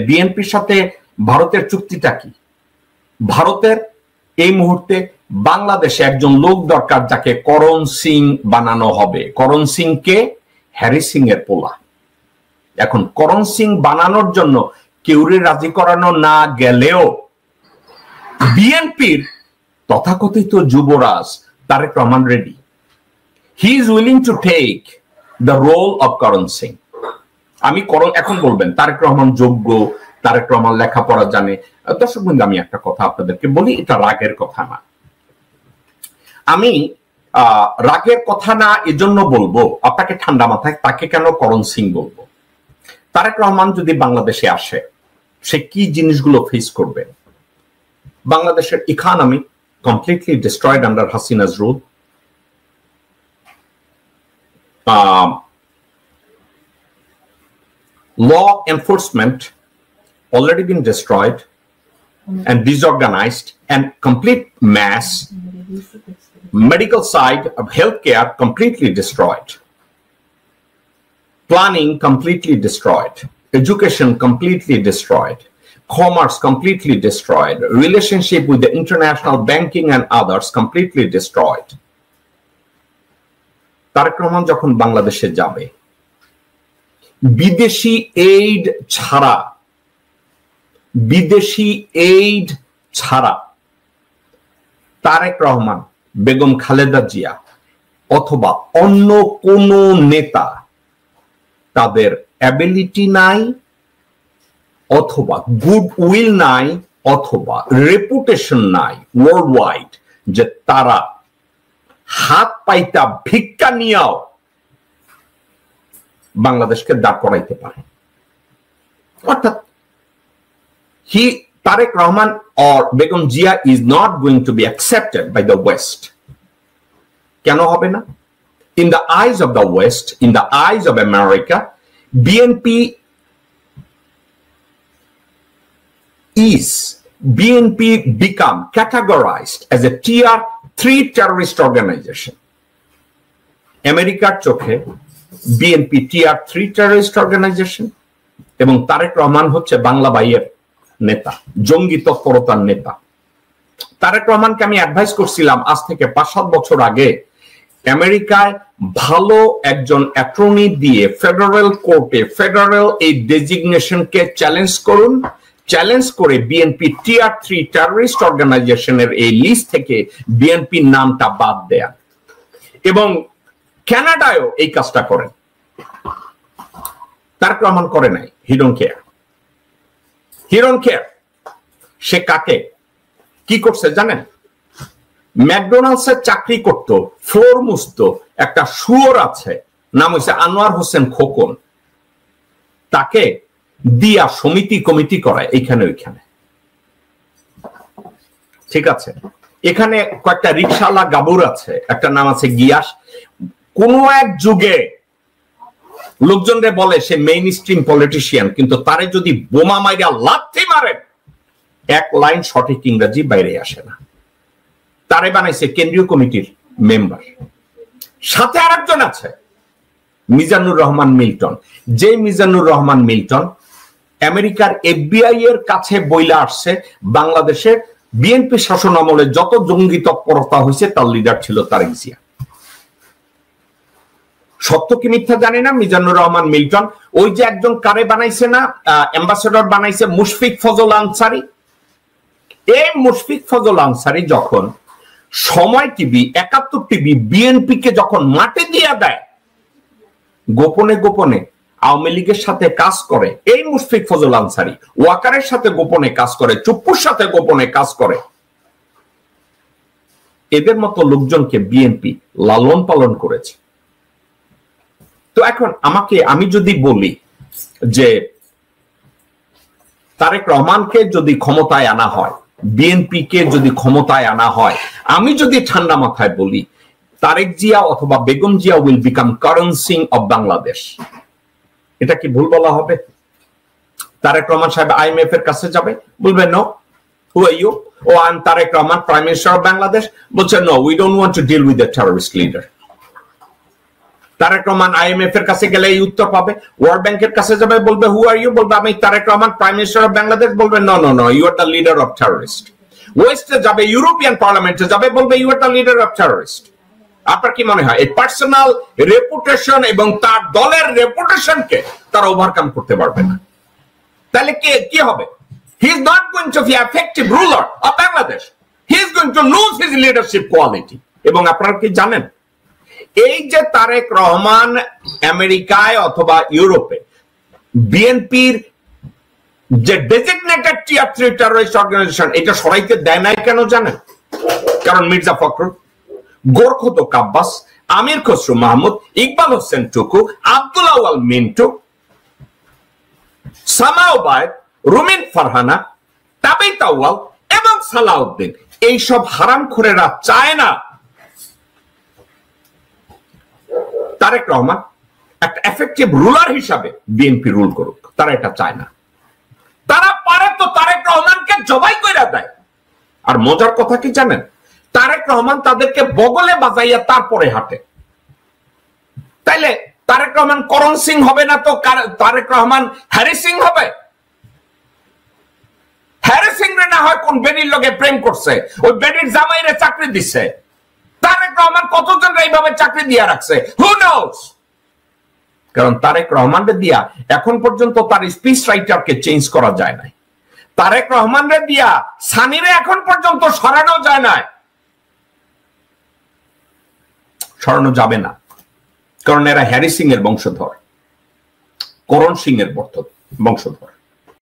বিএনপির সাথে ভারতের চুক্তিটা কি? ভারতের এই মুহূর্তে বাংলাদেশে একজন লোক দরকার যাকে করণ সিং বানানো হবে। করণ সিং কে? হ্যারি সিং এর পোলা। এখন করণ সিং বানানোর জন্য কেউরে রাজি করানো না গেলেও বিএনপির তথাকথিত যুবরাজ Tarek Rahman ready. He is willing to take the role of Karan Singh. আমি এখন বলবেন তারেক রহমান যোগ্য, তারেক রহমান লেখাপড়া জানে। দর্শক বন্ধু, আমি একটা কথা আপনাদেরকে বলি, এটা রাগের কথা না। আমি রাগের কথা না এজন্য বলবো, আপনাকে ঠান্ডা মাথায় তাকে কেন করণ সিং বলবো। তারেক রহমান যদি বাংলাদেশে আসে, সে কি জিনিসগুলো ফেস করবে? বাংলাদেশের economy completely destroyed under Hasina's rule. Law enforcement already been destroyed and disorganized, and complete mass. Medical side of healthcare completely destroyed. Planning completely destroyed. Education completely destroyed. Commerce completely destroyed. Relationship with the international banking and others completely destroyed. Tarique Rahman যখন বাংলাদেশে যাবে, বিদেশি aid ছাড়া তারেক রহমান, বেগম খালেদা জিয়া অথবা অন্য কোন নেতা তাদের অ্যাবিলিটি নাই, অথবা গুড উইল নাই, অথবা রেপুটেশন নাই ওয়ার্ল্ড ওয়াইড যে তারা হাত পাইতা ভিক্ষা নিয়েও বাংলাদেশকে দাঁড় করাইতে পারে। অর্থাৎ Tariq Rahman or Begum Jia is not going to be accepted by the West. কেন হবে না? In the eyes of the West, in the eyes of America, BNP become categorized as a tier 3 terrorist organization. আমেরিকার চোখে BNP tier 3 terrorist organization, এবং তারেক রহমান হচ্ছে বাংলা ভাইয়ের নেতা, জঙ্গি তৎপরতার নেতা। তারেক রহমানকে আমি অ্যাডভাইস করছিলাম আজ থেকে 5-7 বছর আগে, আমেরিকায় ভালো একজন অ্যাটর্নি দিয়ে ফেডারেল কোর্টে ফেডারেল এই ডেজিগনেশনকে চ্যালেঞ্জ করুন, চ্যালেঞ্জ করে বিএনপি টিয়ার 3 টেররিস্ট অর্গানাইজেশনের এই লিস্ট থেকে বিএনপির নামটা বাদ দেয়া। এবং কানাডায়ও এই কাজটা করেন। তারেক রহমান করে নাই। হি ডোন্ট কেয়ার। সে কাকে কি করছে জানেন? ম্যাকডোনাল্ডসের চাকরি করতো, ফ্লোর মুছতো একটা শুয়োর আছে, নাম হচ্ছে আনোয়ার হোসেন খোকন। তাকে দিয়া সমিতি কমিটি করায় এইখানে ওইখানে। ঠিক আছে, এখানে কয়েকটা রিকশাওয়ালা গাবুর আছে, একটা নাম আছে গিয়াস। কোন এক যুগে লোকজনরে বলে সে মেইন স্ট্রিম পলিটিশিয়ান, কিন্তু তারে যদি বোমা মাইরা লাথি মারেন এক লাইন সঠিক ইংরেজি বাইরে আসে না। তারে বানাইছে কেন্দ্রীয় কমিটির মেম্বার। সাথে আরেকজন আছে মিজানুর রহমান মিল্টন। যে মিজানুর রহমান মিল্টন আমেরিকার FBI এর কাছে বইলা আসছে বাংলাদেশের বিএনপি শাসন আমলে যত জঙ্গি তৎপরতা হয়েছে তার লিডার ছিল তারেক জিয়া। সত্য কি মিথ্যা জানি না, মিজানুর রহমান মিল্টন ওই যে একজন কারে বানাইছে না, অ্যাম্বাসেডর বানাইছে মুশফিক ফজল আনসারি। এই মুশফিক ফজল আনসারি যখন সময় টিভি, 71 টিভি বিএনপি কে যখন মাঠে দিয়ে দেয়, গোপনে গোপনে আওয়ামী লীগের সাথে কাজ করে এই মুশফিক ফজল আনসারি, ওয়াকারের সাথে গোপনে কাজ করে, চুপ্পুর সাথে গোপনে কাজ করে। এদের মতো লোকজনকে বিএনপি লালন পালন করেছে। তো এখন আমি যদি বলি যে তারেক রহমানকে যদি ক্ষমতায় আনা হয়, বিএনপি কে যদি ক্ষমতায় আনা হয়, আমি যদি ঠান্ডা মাথায় বলি তারেক জিয়া অথবা Begum Zia will become Karan Singh of Bangladesh, এটা কি ভুল বলা হবে? তারেক রহমান সাহেব IMF এর কাছে যাবে, বলবে no, who are you? Oh I am Tarek Rahman, prime minister of Bangladesh. বলছে no, we don't want to deal with the terrorist leader. Tarek Rahman IMF এর কাছে গেলে এই উত্তর পাবে, ওয়ার্ল্ড ব্যাংকের কাছে যাবে বলবে হু আর ইউ, বলবে আমি Tarek Rahman prime minister of Bangladesh, বলবে no no no you are the leader of terrorist. ওয়েস্টে যাবে, ইউরোপিয়ান পার্লামেন্টে যাবে, বলবে you are the leader of terrorist. আপনার কি মনে হয় এই পার্সোনাল রেপুটেশন এবং তার দলের রেপুটেশনকে তারা ওভারকাম করতে পারবে না? তাহলে কি হবে? He is not going to be effective ruler of Bangladesh, he is going to lose his leadership quality. এবং আপনারা কি জানেন, এই যে তারেক রহমান আমেরিকায় অথবা ইউরোপে বিএনপির যে ডেজিগনেটেড টিয়ার 3 টেররিস্ট অর্গানাইজেশন, এটা সরাইতে দেয় নাই কেন জানেন? কারণ মির্জা ফখরুল, গোরখোদক আব্বাস, আমির খসরু মাহমুদ, ইকবাল হোসেন টুকু, আব্দুল আউয়াল মিন্টু, সামা ওবায়েদ, রুমিন ফারহানা, তাবিত আউয়াল এবং সালাউদ্দিন, এইসব হারামখোরেরা চায় না তারেক রহমান একটা এফেক্টিভ রুলার হিসাবে বিএনপি রুল করুক। তারা এটা চায় না। তারা পারে তো তারেক রহমানকে জবাই করে দেয়। আর মজার কথা কি জানেন, তারেক রহমান তাদেরকে বগলে বাজাইয়া তারপরে হাঁটে। তাইলে তারেক রহমান করণ সিং হবে না তো তারেক রহমান হ্যারি সিং হবে? হ্যারি সিং রে না হয় কোন বেডির লগে প্রেম করছে, ওই বেডির জামাইরে চাকরি দিচ্ছে। তারেক রহমান কতজন এইভাবে চাকরি দিয়ে রাখছে, হু নোস? কারণ তারেক রহমানরে দিয়া এখন পর্যন্ত তার স্পিচ রাইটারকে চেঞ্জ করা যায় নাই। তারেক রহমানরে দিয়া সানিরে এখন পর্যন্ত সরানো যায় না, সরানো যাবে না। কারণ এরা হ্যারি সিং এর বংশধর, করণ সিং এর বংশধর।